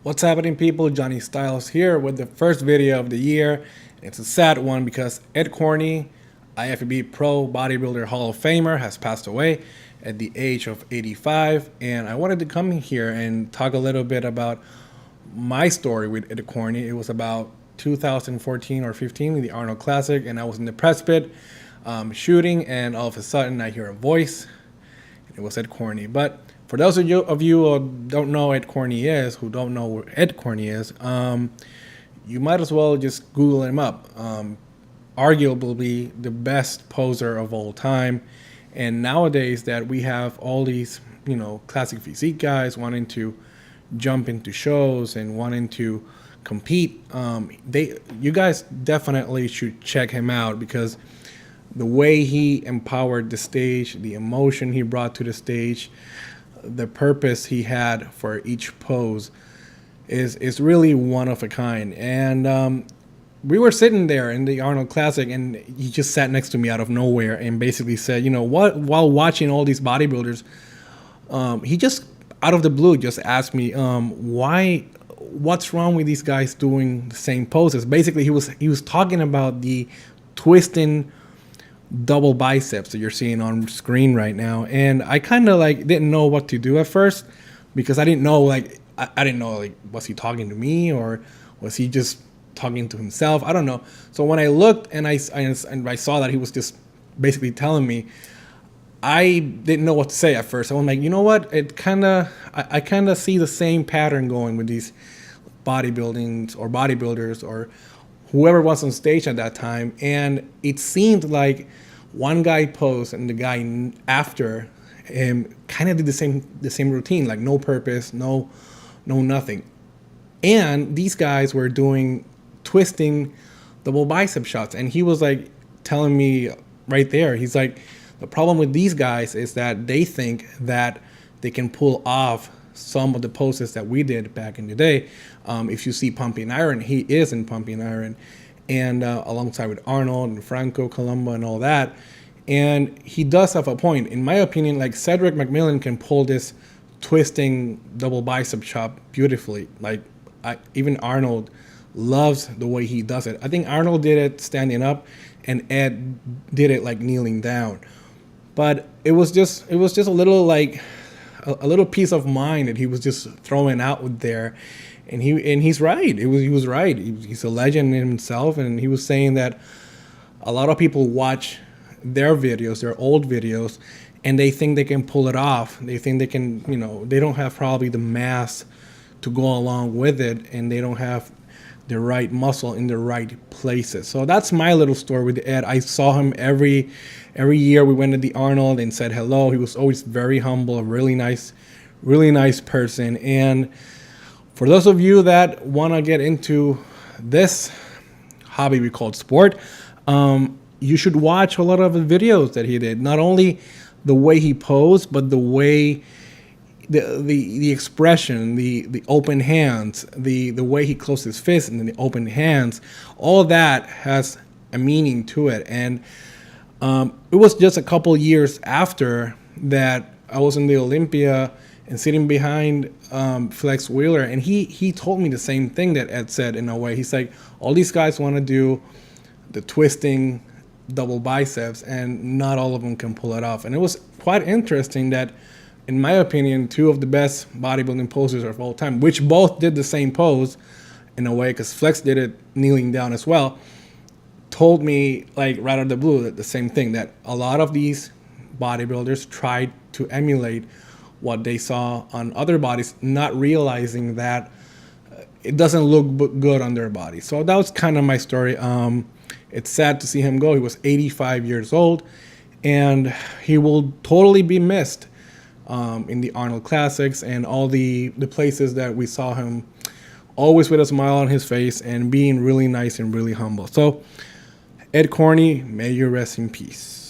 What's happening, people? Johnny Styles here with the first video of the year. It's a sad one because Ed Corney, IFBB Pro Bodybuilder Hall of Famer, has passed away at the age of 85. And I wanted to come here and talk a little bit about my story with Ed Corney. It was about 2014 or 15 in the Arnold Classic, and I was in the press pit shooting, and all of a sudden I hear a voice. It was Ed Corney. But for those of you who don't know Ed Corney is, who don't know where Ed Corney is, you might as well just Google him up. Arguably the best poser of all time. And nowadays that we have all these, classic physique guys wanting to jump into shows and wanting to compete, you guys definitely should check him out, because the way he empowered the stage, the emotion he brought to the stage, the purpose he had for each pose is really one of a kind. And we were sitting there in the Arnold Classic, and he just sat next to me out of nowhere and basically said, while watching all these bodybuilders, he just out of the blue just asked me, what's wrong with these guys doing the same poses? Basically, he was talking about the twisting double biceps that you're seeing on screen right now. And I kind of didn't know what to do at first, because I didn't know I didn't know was he talking to me or was he just talking to himself? I don't know. So when I looked and I saw that he was just basically telling me, I didn't know what to say at first. I'm like, you know what? I kind of see the same pattern going with these bodybuilders or whoever was on stage at that time. And it seemed like one guy posed and the guy after him kind of did the same routine, like no purpose, no nothing. And these guys were doing twisting double bicep shots. And he was telling me right there, he's like, the problem with these guys is that they think that they can pull off some of the poses that we did back in the day. If you see Pumping Iron, he is in Pumping Iron, and alongside with Arnold and Franco Columbu and all that. And he does have a point. In my opinion, Cedric McMillan can pull this twisting double bicep chop beautifully. Even Arnold loves the way he does it. I think Arnold did it standing up, and Ed did it kneeling down. But it was just a little a little piece of mind that he was just throwing out there, and he's right. He was right. He's a legend in himself, and he was saying that a lot of people watch their videos, their old videos, and they think they can pull it off. They think they can, they don't have probably the mass to go along with it, and they don't have the right muscle in the right places. So that's my little story with Ed. I saw him every year. We went to the Arnold and said hello. He was always very humble, a really nice person. And for those of you that want to get into this hobby we call sport, you should watch a lot of the videos that he did. Not only the way he posed, but the way the expression, the open hands, the way he closed his fist and the open hands, all that has a meaning to it. And it was just a couple years after that I was in the Olympia and sitting behind Flex Wheeler, and he told me the same thing that Ed said in a way. He's like, all these guys want to do the twisting double biceps, and not all of them can pull it off. And it was quite interesting that, in my opinion, two of the best bodybuilding posers of all time, which both did the same pose in a way, because Flex did it kneeling down as well, told me right out of the blue that the same thing, that a lot of these bodybuilders tried to emulate what they saw on other bodies, not realizing that it doesn't look good on their body. So that was kind of my story. It's sad to see him go. He was 85 years old, and he will totally be missed in the Arnold Classics and all the places that we saw him, always with a smile on his face and being really nice and really humble. So Ed Corney, may you rest in peace.